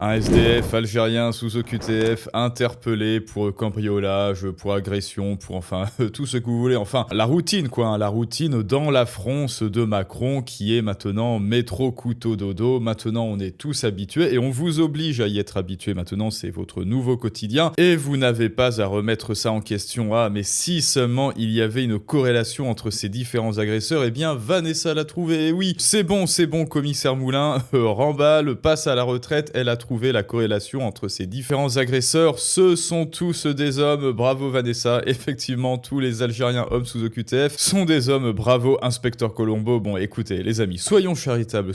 Un SDF algérien sous OQTF interpellé pour cambriolage, pour agression, pour enfin tout ce que vous voulez. Enfin, la routine quoi, hein, la routine dans la France de Macron qui est maintenant métro couteau dodo. Maintenant, on est tous habitués et on vous oblige à y être habitués. Maintenant, c'est votre nouveau quotidien et vous n'avez pas à remettre ça en question. Ah, mais si seulement il y avait une corrélation entre ces différents agresseurs, eh bien Vanessa l'a trouvé. Et oui, c'est bon, commissaire Moulin, remballe, passe à la retraite, elle a trouvé la corrélation entre ces différents agresseurs. Ce sont tous des hommes, bravo Vanessa. Effectivement, tous les Algériens hommes sous OQTF sont des hommes, bravo inspecteur Colombo. Bon, écoutez les amis, soyons charitables,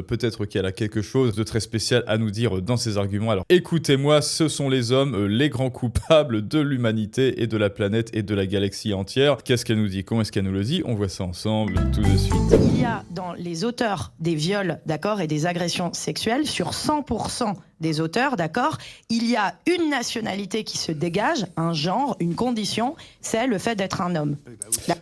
peut-être qu'elle a quelque chose de très spécial à nous dire dans ses arguments. Alors écoutez-moi, ce sont les hommes, les grands coupables de l'humanité et de la planète et de la galaxie entière. Qu'est-ce qu'elle nous dit? Comment est-ce qu'elle nous le dit? On voit ça ensemble tout de suite. Il y a dans les auteurs des viols, d'accord, et des agressions sexuelles, sur 100% des auteurs, d'accord, il y a une nationalité qui se dégage, un genre, une condition, c'est le fait d'être un homme.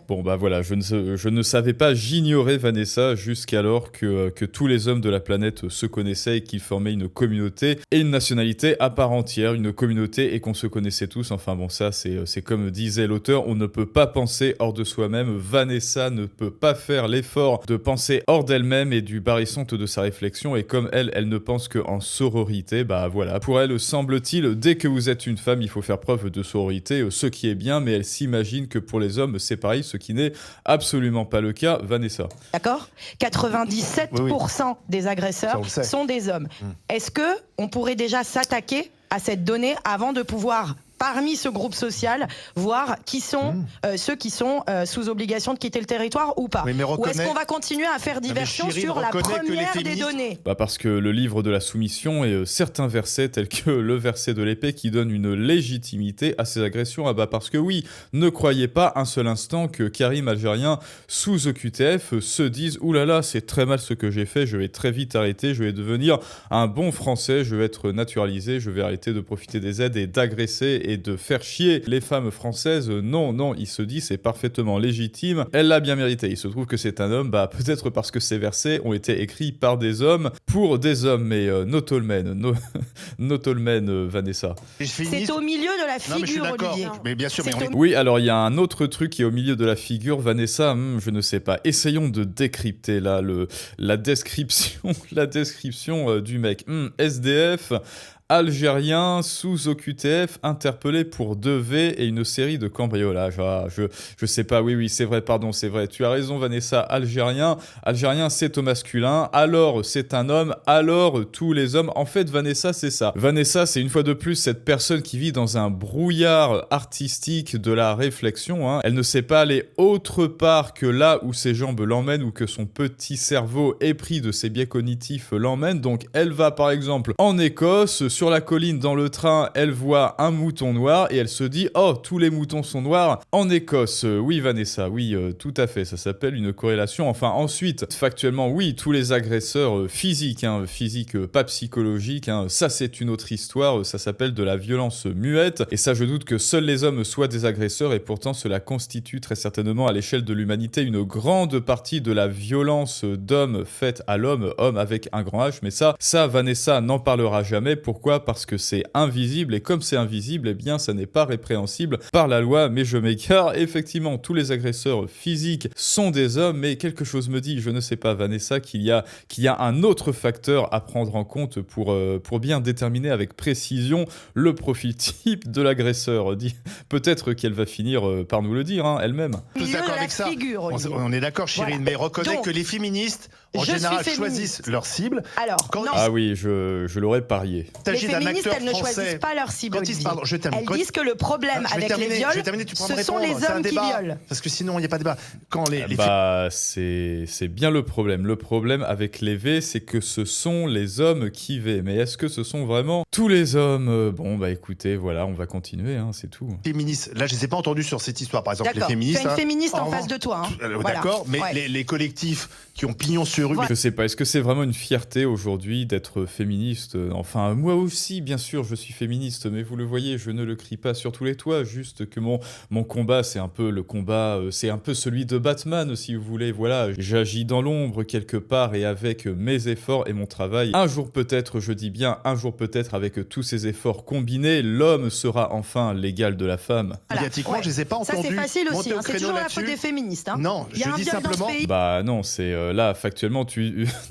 Bon bah voilà, je ne savais pas, j'ignorais Vanessa jusqu'alors que tous les hommes de la planète se connaissaient et qu'ils formaient une communauté et une nationalité à part entière, une communauté et qu'on se connaissait tous. Enfin bon, ça c'est comme disait l'auteur, on ne peut pas penser hors de soi-même. Vanessa ne peut pas faire l'effort de penser hors d'elle-même et du barycentre de sa réflexion, et comme elle ne pense qu'en sororité, bah voilà, pour elle semble-t-il, dès que vous êtes une femme, il faut faire preuve de sororité, ce qui est bien, mais elle s'imagine que pour les hommes c'est pareil, ce qui n'est absolument pas le cas. Vanessa. D'accord ? 97% des agresseurs sont des hommes. Est-ce que on pourrait déjà s'attaquer à cette donnée avant de pouvoir, parmi ce groupe social, voir qui sont ceux qui sont sous obligation de quitter le territoire ou pas? Ou est-ce qu'on va continuer à faire diversion sur la première des données? Bah parce que le livre de la soumission et certains versets tels que le verset de l'épée qui donne une légitimité à ces agressions. Ah bah parce que oui, ne croyez pas un seul instant que Karim algérien sous OQTF se dise « Oulala, c'est très mal ce que j'ai fait, je vais très vite arrêter, je vais devenir un bon Français, je vais être naturalisé, je vais arrêter de profiter des aides et d'agresser et de faire chier les femmes françaises ». Non, il se dit c'est parfaitement légitime, elle l'a bien mérité. Il se trouve que c'est un homme, bah peut-être parce que ces versets ont été écrits par des hommes, pour des hommes, mais not all men, Vanessa. C'est au milieu de la figure, Olivier. Mais bien sûr, Oui, alors il y a un autre truc qui est au milieu de la figure, Vanessa, je ne sais pas. Essayons de décrypter là la description du mec. SDF, algérien sous OQTF interpellé pour 2V et une série de cambriolages. Ah, je sais pas, oui, c'est vrai, pardon, c'est vrai. Tu as raison, Vanessa, algérien c'est au masculin, alors c'est un homme, alors tous les hommes. En fait, Vanessa, c'est ça. Vanessa, c'est une fois de plus cette personne qui vit dans un brouillard artistique de la réflexion, hein. Elle ne sait pas aller autre part que là où ses jambes l'emmènent ou que son petit cerveau épris de ses biais cognitifs l'emmène. Donc, elle va par exemple en Écosse, sur la colline dans le train, elle voit un mouton noir et elle se dit « Oh, tous les moutons sont noirs en Écosse ». Oui, Vanessa, oui, tout à fait, ça s'appelle une corrélation. Enfin, ensuite, factuellement, oui, tous les agresseurs physiques, pas psychologiques, ça c'est une autre histoire, ça s'appelle de la violence muette. Et ça, je doute que seuls les hommes soient des agresseurs et pourtant cela constitue très certainement à l'échelle de l'humanité une grande partie de la violence d'homme faite à l'homme, homme avec un grand H. Mais ça, Vanessa n'en parlera jamais. Pourquoi ? Parce que c'est invisible, et comme c'est invisible, eh bien ça n'est pas répréhensible par la loi. Mais je m'égare, effectivement, tous les agresseurs physiques sont des hommes, mais quelque chose me dit, je ne sais pas, Vanessa, qu'il y a un autre facteur à prendre en compte pour bien déterminer avec précision le profil type de l'agresseur. Peut-être qu'elle va finir par nous le dire, elle-même. Je suis d'accord avec ça. On est d'accord, Chirine, mais reconnais que les féministes, en général, choisissent leur cible. Alors, ah oui, je l'aurais parié. Les féministes, elles ne choisissent pas leur cible. Elles disent que le problème avec les viols, ce sont les hommes qui violent. Parce que sinon, il n'y a pas de débat. C'est bien le problème. Le problème avec les V, c'est que ce sont les hommes qui V. Mais est-ce que ce sont vraiment tous les hommes? Bon, bah écoutez, voilà, on va continuer, c'est tout. Féministes, là, je ne les ai pas entendus sur cette histoire. Par exemple, les féministes. Tu as une féministe en face de toi. D'accord, mais les collectifs qui ont pignon sur férus. Je sais pas, est-ce que c'est vraiment une fierté aujourd'hui d'être féministe? Enfin, moi aussi, bien sûr, je suis féministe, mais vous le voyez, je ne le crie pas sur tous les toits, juste que mon combat, c'est un peu le combat, c'est un peu celui de Batman, si vous voulez. Voilà, j'agis dans l'ombre quelque part et avec mes efforts et mon travail. Un jour peut-être, je dis bien un jour peut-être, avec tous ces efforts combinés, l'homme sera enfin l'égal de la femme. Médiatiquement, je les ai pas entendus. Ça, c'est facile aussi, c'est toujours la faute des féministes. Non, je dis simplement... Bah non, c'est là, factuellement,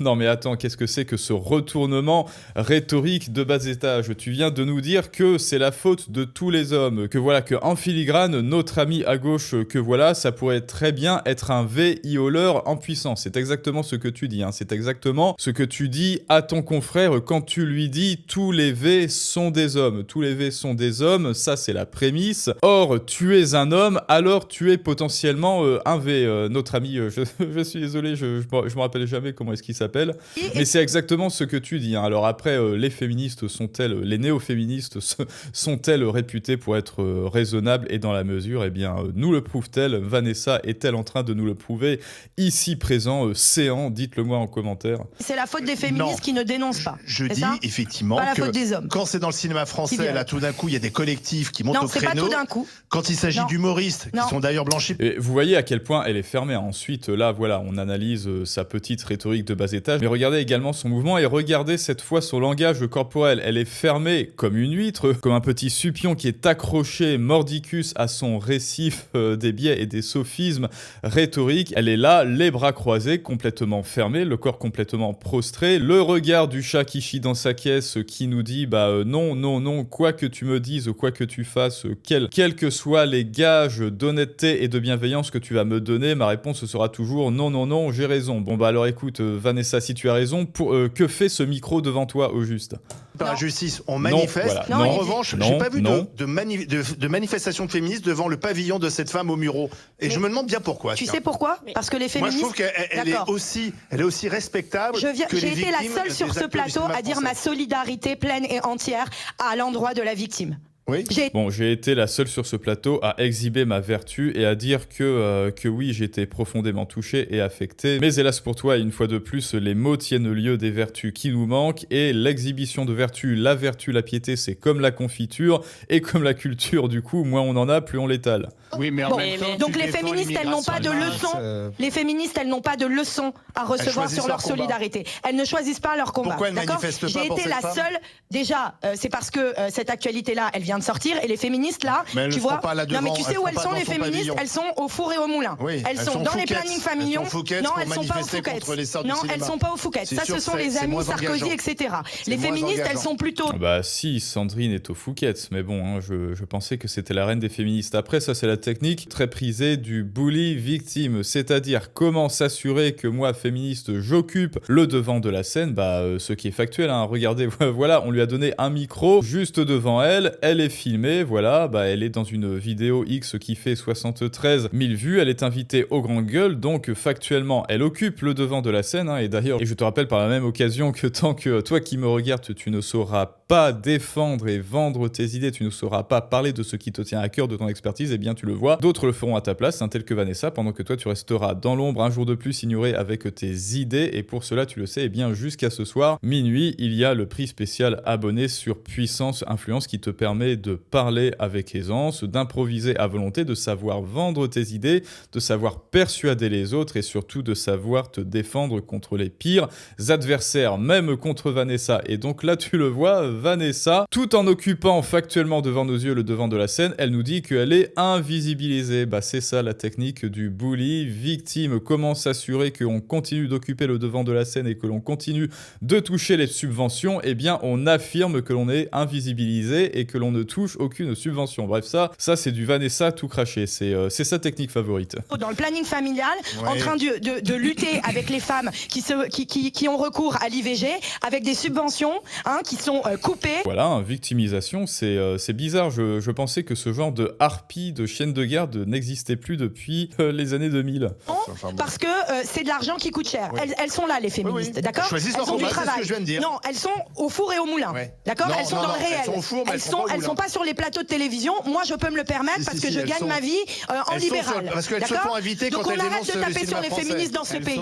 non mais attends, qu'est-ce que c'est que ce retournement rhétorique de bas étage? Tu viens de nous dire que c'est la faute de tous les hommes, que voilà, que en filigrane, notre ami à gauche, que voilà, ça pourrait très bien être un violeur en puissance. C'est exactement ce que tu dis, hein. C'est exactement ce que tu dis à ton confrère quand tu lui dis « tous les V sont des hommes ». Tous les V sont des hommes, ça c'est la prémisse. Or, tu es un homme, alors tu es potentiellement un V. Notre ami, je suis désolé, je me rappelle jamais comment est-ce qu'il s'appelle, mais c'est exactement ce que tu dis, hein. Alors après, les féministes sont-elles, les néo-féministes sont-elles réputées pour être raisonnables et dans la mesure? Eh bien, nous le prouve-t-elle? Vanessa est-elle en train de nous le prouver ici présent, séant? Dites-le moi en commentaire. C'est la faute des féministes qui ne dénoncent pas. Je dis effectivement que quand c'est dans le cinéma français, là tout d'un coup il y a des collectifs qui montent au créneau. Non, c'est pas tout d'un coup. Quand il s'agit d'humoristes qui sont d'ailleurs blanchis. Et vous voyez à quel point elle est fermée. Ensuite, là, voilà, on analyse sa petite rhétorique de bas étage, mais regardez également son mouvement et regardez cette fois son langage corporel. Elle est fermée comme une huître, comme un petit supion qui est accroché mordicus à son récif des biais et des sophismes rhétoriques. Elle est là, les bras croisés, complètement fermés, le corps complètement prostré, le regard du chat qui chie dans sa caisse qui nous dit non, non, non, quoi que tu me dises, quoi que tu fasses, quels que soient les gages d'honnêteté et de bienveillance que tu vas me donner, ma réponse sera toujours non, non, non, j'ai raison. Bon bah alors écoute, Vanessa, si tu as raison, que fait ce micro devant toi au juste? Par la justice, on manifeste. Non, en revanche, j'ai pas vu de manifestation de féministes devant le pavillon de cette femme au Muro. Et je me demande bien pourquoi. Tu sais pourquoi? Parce que les féministes... Moi, je trouve qu'elle est aussi respectable que les victimes. J'ai été la seule sur ce plateau à dire ma solidarité pleine et entière à l'endroit de la victime. Oui. J'ai été la seule sur ce plateau à exhiber ma vertu et à dire que oui, j'étais profondément touché et affecté. Mais hélas pour toi, une fois de plus, les mots tiennent lieu des vertus qui nous manquent et l'exhibition de vertu, la piété, c'est comme la confiture et comme la culture, du coup, moins on en a, plus on l'étale. Oui, mais en même temps, donc les féministes, elles n'ont pas de leçons. Les féministes, elles n'ont pas de leçons à recevoir sur leur solidarité. Elles ne choisissent pas leur combat. Pourquoi elles manifestent pas pour cette femme ? J'ai été la seule. Déjà, c'est parce que cette actualité-là, elle vient de sortir et les féministes là, tu vois. Non mais tu sais où elles sont les féministes? Elles sont au four et au moulin. Elles sont dans les plannings familiaux. Non, elles sont pas au Fouquet's. Non, elles sont pas au Fouquet's. Ça, ce sont les amis Sarkozy, etc. Les féministes, elles sont plutôt. Bah si, Sandrine est au Fouquet's, mais bon, je pensais que c'était la reine des féministes. Après, ça c'est la technique très prisée du bully victime, c'est-à-dire comment s'assurer que moi, féministe, j'occupe le devant de la scène. Ce qui est factuel, hein. Regardez, voilà, on lui a donné un micro juste devant elle, elle est filmée, voilà, elle est dans une vidéo X qui fait 73 000 vues, elle est invitée au Grand Gueule, donc factuellement, elle occupe le devant de la scène, hein, et d'ailleurs, je te rappelle par la même occasion que tant que toi qui me regardes, tu ne sauras pas défendre et vendre tes idées, tu ne sauras pas parler de ce qui te tient à cœur, de ton expertise, eh bien tu le vois, d'autres le feront à ta place, hein, tel que Vanessa, pendant que toi tu resteras dans l'ombre un jour de plus ignoré avec tes idées, et pour cela, tu le sais, eh bien jusqu'à ce soir, minuit, il y a le prix spécial abonné sur Puissance Influence qui te permet de parler avec aisance, d'improviser à volonté, de savoir vendre tes idées, de savoir persuader les autres et surtout de savoir te défendre contre les pires adversaires, même contre Vanessa. Et donc là, tu le vois, Vanessa, tout en occupant factuellement devant nos yeux le devant de la scène, elle nous dit qu'elle est invisibilisée. C'est ça la technique du bully victime. Comment s'assurer qu'on continue d'occuper le devant de la scène et que l'on continue de toucher les subventions? Eh bien, on affirme que l'on est invisibilisé et que l'on ne touche aucune subvention. Bref, ça c'est du Vanessa tout craché. C'est sa technique favorite. Dans le planning familial, en train de lutter avec les femmes qui ont recours à l'IVG, avec des subventions qui sont coupées. Voilà, victimisation, c'est bizarre. Je pensais que ce genre de harpie, de chienne de garde n'existait plus depuis les années 2000. Parce que c'est de l'argent qui coûte cher. Elles sont là, les féministes, d'accord? Elles sont du travail. Non, elles sont au four et au moulin, d'accord? Elles sont dans le réel. Elles sont au four, mais elles sont sont pas sur les plateaux de télévision. Moi, je peux me le permettre parce que je gagne ma vie en libéral. Parce qu'elles se font inviter quand elles dénoncent le cinéma français. Donc on arrête de taper sur les féministes dans ce pays.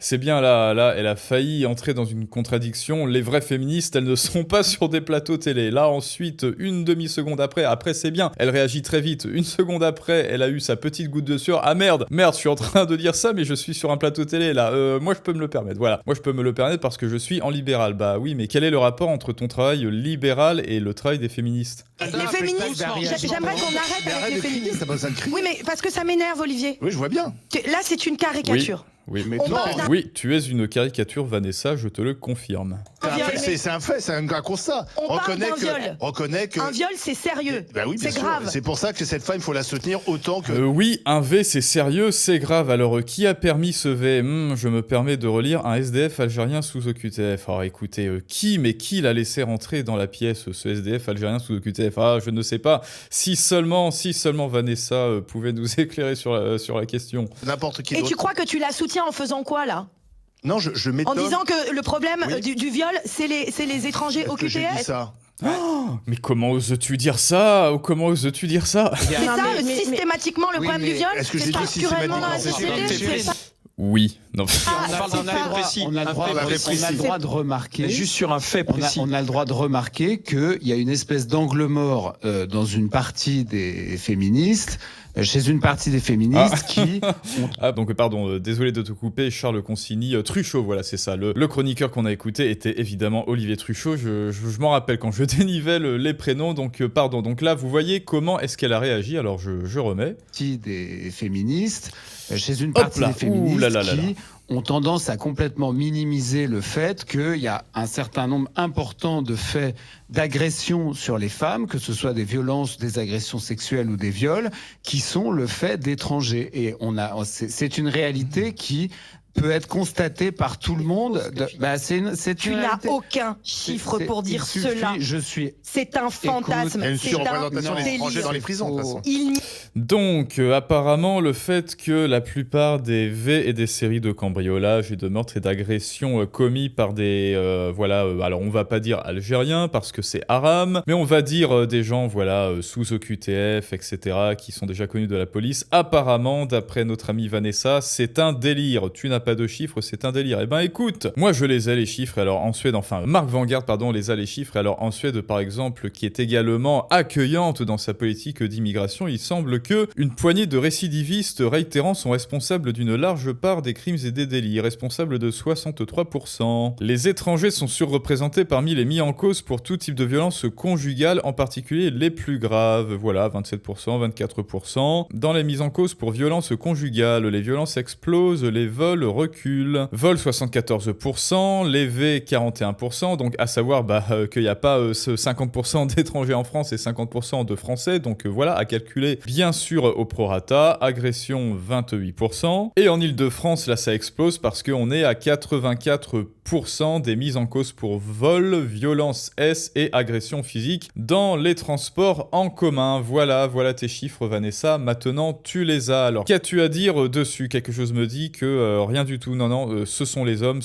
C'est bien là, elle a failli entrer dans une contradiction. Les vraies féministes, elles ne sont pas sur des plateaux télé. Là, ensuite, une demi-seconde après c'est bien. Elle réagit très vite. Une seconde après, elle a eu sa petite goutte de sueur. Ah merde, je suis en train de dire ça, mais je suis sur un plateau télé là. Moi, je peux me le permettre. Voilà. Moi, je peux me le permettre parce que je suis en libéral. Bah oui, mais quel est le rapport entre ton travail libéral et le travail des féministes? Les féministes, j'aimerais qu'on arrête avec les féministes. Oui, mais parce que ça m'énerve, Olivier. Oui, je vois bien. Là, c'est une caricature. Oui, mais oui, tu es une caricature, Vanessa, je te le confirme. C'est un fait, c'est un constat. On reconnaît que... Un viol, c'est sérieux. Bah oui, c'est grave. C'est pour ça que cette femme, il faut la soutenir autant que... Oui, un V, c'est sérieux, c'est grave. Alors, qui a permis ce V? Je me permets de relire un SDF algérien sous OQTF. Alors, écoutez, qui l'a laissé rentrer dans la pièce, ce SDF algérien sous OQTF? Ah, je ne sais pas. Si seulement Vanessa pouvait nous éclairer sur la question. N'importe qui. Et tu crois que tu la soutiens en faisant quoi, là? Non, je m'étonne. En disant que le problème du viol, c'est les étrangers OQTF. J'ai dit ça. Oh, mais comment oses-tu dire ça? Comment oses-tu dire ça? C'est ça, systématiquement, le problème du viol? Est-ce que j'ai dit systématiquement dans la société? Oui. Non. On parle d'un fait précis. On a le droit de remarquer, juste sur un fait précis, on a le droit de remarquer qu'il y a une espèce d'angle mort dans une partie des féministes. Chez une partie des féministes qui... donc pardon, désolé de te couper, Charles Consigny, Truchot, voilà, c'est ça. Le chroniqueur qu'on a écouté était évidemment Olivier Truchot, je m'en rappelle quand je dénivelle les prénoms, donc pardon. Donc là, vous voyez comment est-ce qu'elle a réagi, alors je remets. Des féministes, chez une partie des féministes qui ont tendance à complètement minimiser le fait qu'il y a un certain nombre important de faits d'agression sur les femmes, que ce soit des violences, des agressions sexuelles ou des viols, qui sont le fait d'étrangers. Et c'est une réalité qui peut être constatée par tout le monde. Tu n'as aucun chiffre pour dire cela. C'est un fantasme. Il y a une surreprésentation des étrangers dans les prisons, de toute façon. Donc, apparemment, le fait que la plupart des V et des séries de cambriolage et de meurtres et d'agressions commis par des... alors on va pas dire algériens parce que c'est haram, mais on va dire des gens, sous OQTF, etc., qui sont déjà connus de la police. Apparemment, d'après notre amie Vanessa, c'est un délire. Tu n'as pas de chiffres, c'est un délire. Eh ben écoute, moi je les ai les chiffres, alors en Suède, Marc Vanguard, les a les chiffres, alors en Suède, par exemple, qui est également accueillante dans sa politique d'immigration, il semble que une poignée de récidivistes réitérants sont responsables d'une large part des crimes et des délits, responsables de 63%. Les étrangers sont surreprésentés parmi les mis en cause pour tout type de violence conjugale, en particulier les plus graves, 27%, 24%. Dans les mises en cause pour violences conjugales, les violences explosent, les vols reculent. Vol 74%, les V 41%, donc à savoir qu'il n'y a pas ce 50% d'étrangers en France et 50% de Français, donc à calculer bien sûr au prorata. Agression 28%. Et en Ile-de-France, là ça explose parce qu'on est à 84% des mises en cause pour vol, violence S et agression physique dans les transports en commun. Voilà tes chiffres, Vanessa. Maintenant, tu les as. Alors, qu'as-tu à dire dessus? Quelque chose me dit que rien du tout. Non, ce sont les hommes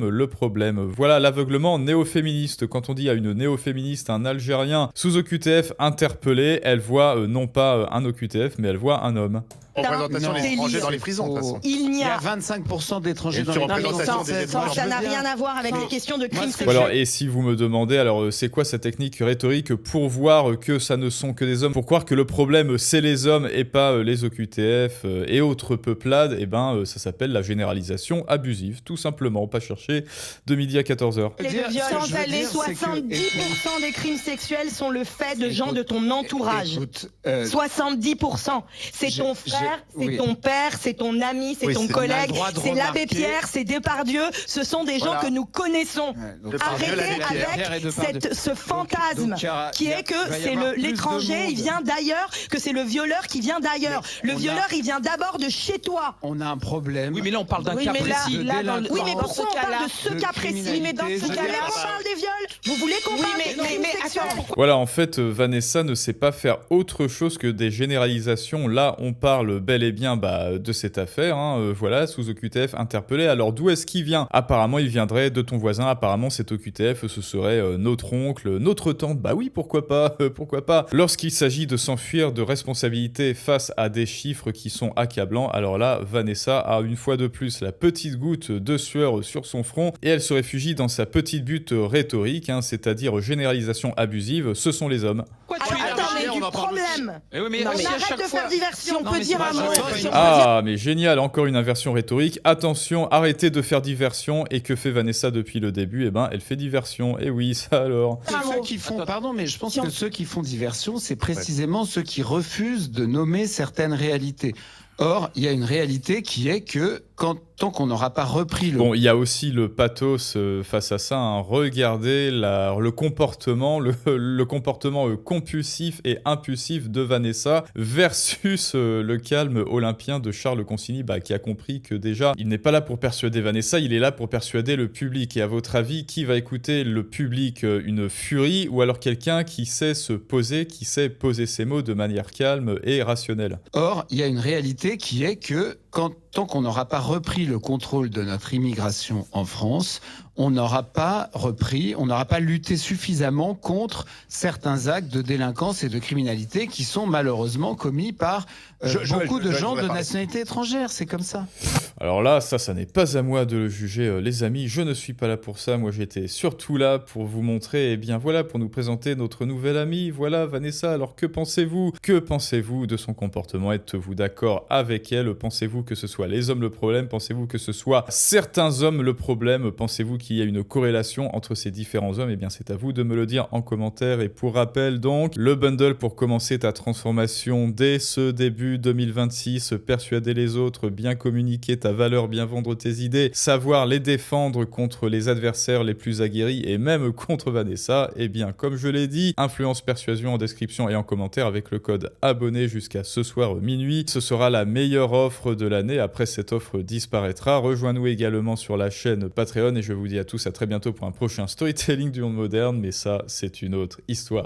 le problème. Voilà l'aveuglement néo-féministe. Quand on dit à une néo-féministe, un Algérien sous OQTF interpellé, elle voit non pas un OQTF, mais elle voit un homme. Représentation des étrangers dans les prisons, de toute façon. Il y a 25% d'étrangers dans les prisons. Ça n'a rien à voir avec les questions de crimes sexuels. Alors, et si vous me demandez, alors c'est quoi cette technique rhétorique pour voir que ça ne sont que des hommes, pour croire que le problème c'est les hommes et pas les OQTF et autres peuplades, ça s'appelle la généralisation abusive, tout simplement, pas chercher de midi à 14h. Les violences, les 70% des crimes sexuels sont le fait de gens de ton entourage. 70%. C'est ton frère, c'est ton père, c'est ton ami, c'est ton collègue, c'est l'abbé Pierre, c'est Depardieu, ce sont des gens que nous connaissons. Arrêtez avec ce fantasme qui est que c'est l'étranger, il vient d'ailleurs, que c'est le violeur qui vient d'ailleurs. Le violeur, il vient d'abord de chez toi. On a un problème. Oui, mais là, on parle d'un cas précis. Oui, mais pourquoi on parle de ce cas précis? Mais dans ce cas-là, on parle des viols. Vous voulez qu'on parle des crimes sexuels? Voilà, en fait, Vanessa ne sait pas faire autre chose que des généralisations. Là, on parle bel et bien de cette affaire. Voilà, sous OQTF interpellé. Alors, d'où est-ce qu'il vient? Apparemment, il viendrait de ton voisin. Apparemment, cet OQTF, ce serait notre oncle, notre tante. Bah oui, pourquoi pas, pourquoi pas. Lorsqu'il s'agit de s'enfuir de responsabilité face à des chiffres qui sont accablants, alors là, Vanessa a une fois de plus la petite goutte de sueur sur son front et elle se réfugie dans sa petite butte rhétorique, c'est-à-dire généralisation abusive, ce sont les hommes. Attends, mais du problème. On arrête de faire diversion, on peut dire un mot. Ah, mais génial, encore une inversion rhétorique. Attention, arrêtez de faire diversion. Et que fait Vanessa depuis le début? Eh ben, elle fait diversion. Et oui, ça alors. Ceux qui font, pardon, mais je pense que ceux qui font diversion, c'est précisément ceux qui refusent de nommer certaines réalités. Or, il y a une réalité qui est que tant qu'on n'aura pas repris le... Bon, il y a aussi le pathos face à ça. Regardez le comportement, le comportement compulsif et impulsif de Vanessa versus le calme olympien de Charles Consigny, qui a compris que déjà, il n'est pas là pour persuader Vanessa, il est là pour persuader le public. Et à votre avis, qui va écouter le public? Une furie ou alors quelqu'un qui sait se poser, qui sait poser ses mots de manière calme et rationnelle? Or, il y a une réalité qui est que tant qu'on n'aura pas repris le contrôle de notre immigration en France, on n'aura pas lutté suffisamment contre certains actes de délinquance et de criminalité qui sont malheureusement commis par beaucoup de gens de nationalité étrangère. C'est comme ça. Alors là, ça n'est pas à moi de le juger, les amis. Je ne suis pas là pour ça. Moi, j'étais surtout là pour vous montrer, pour nous présenter notre nouvelle amie. Voilà, Vanessa. Alors, que pensez-vous? Que pensez-vous de son comportement? Êtes-vous d'accord avec elle? Pensez-vous que ce soit les hommes le problème? Pensez-vous que ce soit certains hommes le problème? Pensez-vous qu'il y a une corrélation entre ces différents hommes? Eh bien, c'est à vous de me le dire en commentaire. Et pour rappel, donc, le bundle pour commencer ta transformation dès ce début 2026, persuader les autres, bien communiquer ta valeur, bien vendre tes idées, savoir les défendre contre les adversaires les plus aguerris et même contre Vanessa. Eh bien, comme je l'ai dit, influence persuasion en description et en commentaire avec le code abonné jusqu'à ce soir minuit. Ce sera la meilleure offre de l'année. Après, cette offre disparaîtra. Rejoins-nous également sur la chaîne Patreon et je vous dis à tous à très bientôt pour un prochain storytelling du monde moderne, mais ça, c'est une autre histoire.